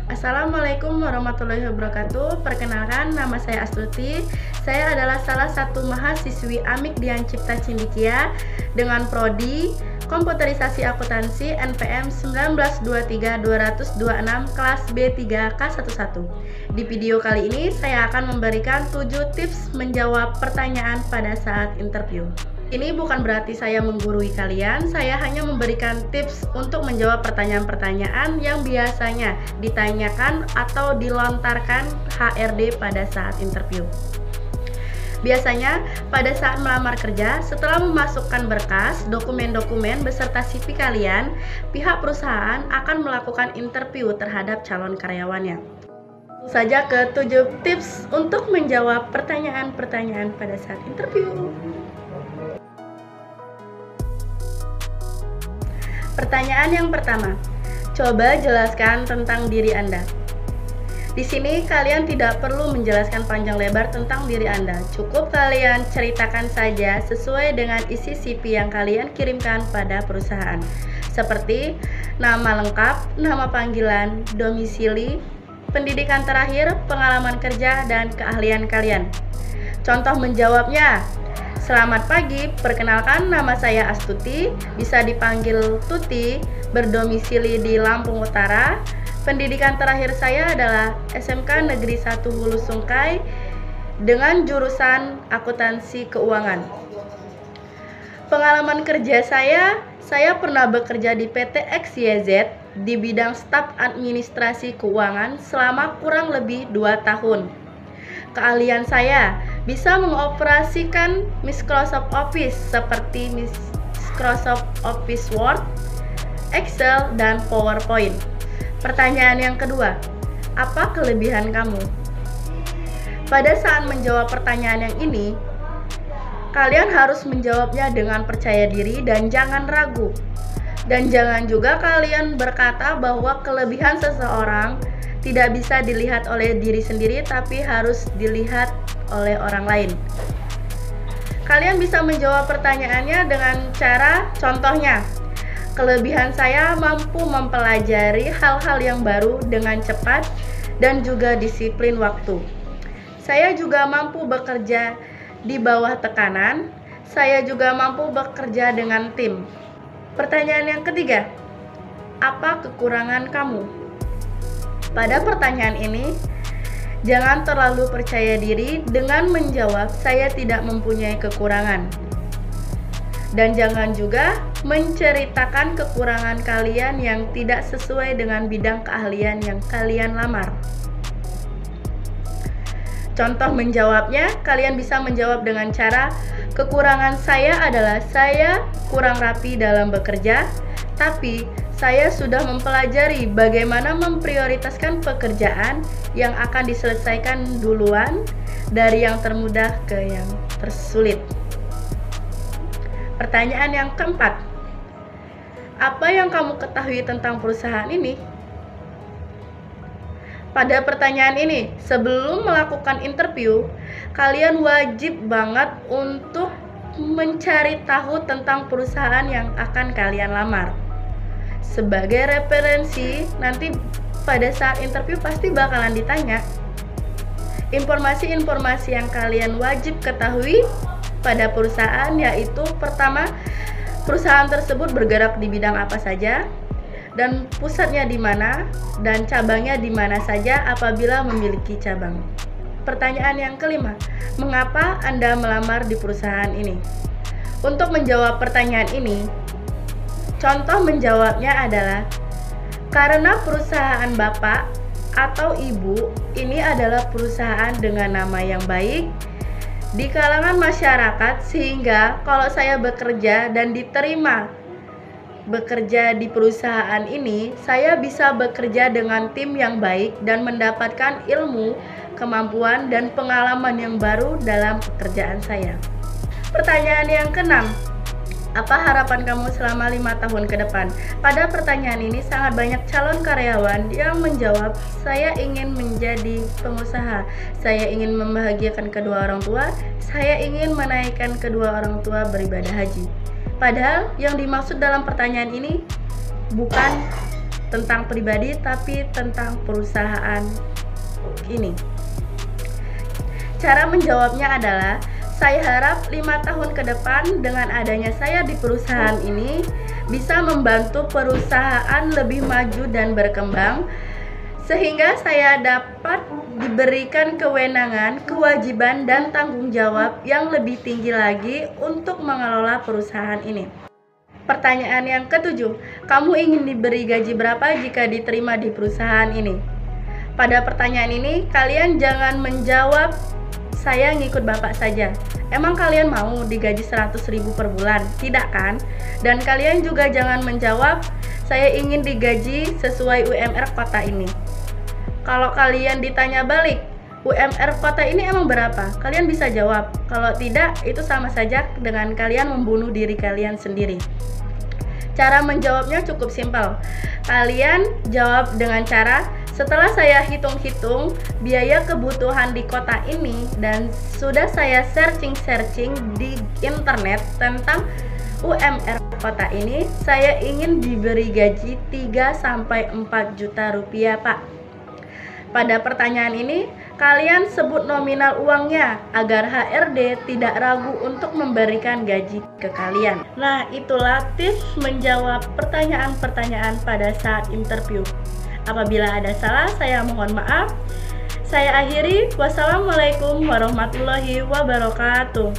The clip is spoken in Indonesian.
Assalamualaikum warahmatullahi wabarakatuh. Perkenalkan, nama saya Astuti. Saya adalah salah satu mahasiswi Amik Dian Cipta Cendikia dengan prodi Komputerisasi Akuntansi NPM 1923226 kelas B3K11. Di video kali ini saya akan memberikan 7 tips menjawab pertanyaan pada saat interview. Ini bukan berarti saya menggurui kalian, saya hanya memberikan tips untuk menjawab pertanyaan-pertanyaan yang biasanya ditanyakan atau dilontarkan HRD pada saat interview. Biasanya pada saat melamar kerja, setelah memasukkan berkas, dokumen-dokumen beserta CV kalian, pihak perusahaan akan melakukan interview terhadap calon karyawannya. Langsung saja ke 7 tips untuk menjawab pertanyaan-pertanyaan pada saat interview. Pertanyaan yang pertama, coba jelaskan tentang diri Anda. Di sini kalian tidak perlu menjelaskan panjang lebar tentang diri Anda. Cukup kalian ceritakan saja sesuai dengan isi CV yang kalian kirimkan pada perusahaan. Seperti nama lengkap, nama panggilan, domisili, pendidikan terakhir, pengalaman kerja, dan keahlian kalian. Contoh menjawabnya. Selamat pagi, perkenalkan nama saya Astuti, bisa dipanggil Tuti, berdomisili di Lampung Utara. Pendidikan terakhir saya adalah SMK Negeri 1 Hulu Sungkai dengan jurusan akuntansi keuangan. Pengalaman kerja saya pernah bekerja di PT XYZ di bidang staf administrasi keuangan selama kurang lebih 2 tahun. Keahlian saya bisa mengoperasikan Microsoft Office seperti Microsoft Office Word, Excel, dan PowerPoint. Pertanyaan yang kedua, apa kelebihan kamu? Pada saat menjawab pertanyaan yang ini, kalian harus menjawabnya dengan percaya diri dan jangan ragu. Dan jangan juga kalian berkata bahwa kelebihan seseorang tidak bisa dilihat oleh diri sendiri, tapi harus dilihat oleh orang lain. Kalian bisa menjawab pertanyaannya dengan cara, contohnya, kelebihan saya mampu mempelajari hal-hal yang baru dengan cepat dan juga disiplin waktu. Saya juga mampu bekerja di bawah tekanan. Saya juga mampu bekerja dengan tim. Pertanyaan yang ketiga, apa kekurangan kamu? Pada pertanyaan ini, jangan terlalu percaya diri dengan menjawab saya tidak mempunyai kekurangan. Dan jangan juga menceritakan kekurangan kalian yang tidak sesuai dengan bidang keahlian yang kalian lamar. Contoh menjawabnya, kalian bisa menjawab dengan cara, kekurangan saya adalah saya kurang rapi dalam bekerja, tapi saya sudah mempelajari bagaimana memprioritaskan pekerjaan yang akan diselesaikan duluan dari yang termudah ke yang tersulit. Pertanyaan yang keempat, apa yang kamu ketahui tentang perusahaan ini? Pada pertanyaan ini, sebelum melakukan interview, kalian wajib banget untuk mencari tahu tentang perusahaan yang akan kalian lamar. Sebagai referensi, nanti pada saat interview pasti bakalan ditanya informasi-informasi yang kalian wajib ketahui pada perusahaan, yaitu pertama, perusahaan tersebut bergerak di bidang apa saja, dan pusatnya di mana, dan cabangnya di mana saja apabila memiliki cabang. Pertanyaan yang kelima, mengapa Anda melamar di perusahaan ini? Untuk menjawab pertanyaan ini, contoh menjawabnya adalah karena perusahaan Bapak atau Ibu ini adalah perusahaan dengan nama yang baik di kalangan masyarakat, sehingga kalau saya bekerja dan diterima bekerja di perusahaan ini, saya bisa bekerja dengan tim yang baik dan mendapatkan ilmu, kemampuan, dan pengalaman yang baru dalam pekerjaan saya. Pertanyaan yang keenam, apa harapan kamu selama 5 tahun ke depan? Pada pertanyaan ini sangat banyak calon karyawan yang menjawab, saya ingin menjadi pengusaha, saya ingin membahagiakan kedua orang tua, saya ingin menaikkan kedua orang tua beribadah haji. Padahal yang dimaksud dalam pertanyaan ini bukan tentang pribadi tapi tentang perusahaan ini. Cara menjawabnya adalah, saya harap 5 tahun ke depan dengan adanya saya di perusahaan ini bisa membantu perusahaan lebih maju dan berkembang, sehingga saya dapat diberikan kewenangan, kewajiban, dan tanggung jawab yang lebih tinggi lagi untuk mengelola perusahaan ini. Pertanyaan yang ketujuh, kamu ingin diberi gaji berapa jika diterima di perusahaan ini? Pada pertanyaan ini, kalian jangan menjawab saya ngikut bapak saja. Emang kalian mau digaji 100.000 per bulan? Tidak kan? Dan kalian juga jangan menjawab saya ingin digaji sesuai UMR kota ini. Kalau kalian ditanya balik, UMR kota ini emang berapa? Kalian bisa jawab. Kalau tidak, itu sama saja dengan kalian membunuh diri kalian sendiri. Cara menjawabnya cukup simpel. Kalian jawab dengan cara, setelah saya hitung-hitung biaya kebutuhan di kota ini dan sudah saya searching di internet tentang UMR kota ini, saya ingin diberi gaji 3-4 juta rupiah, Pak. Pada pertanyaan ini, kalian sebut nominal uangnya agar HRD tidak ragu untuk memberikan gaji ke kalian. Nah, itulah tips menjawab pertanyaan-pertanyaan pada saat interview. Apabila ada salah, saya mohon maaf. Saya akhiri. Wassalamualaikum warahmatullahi wabarakatuh.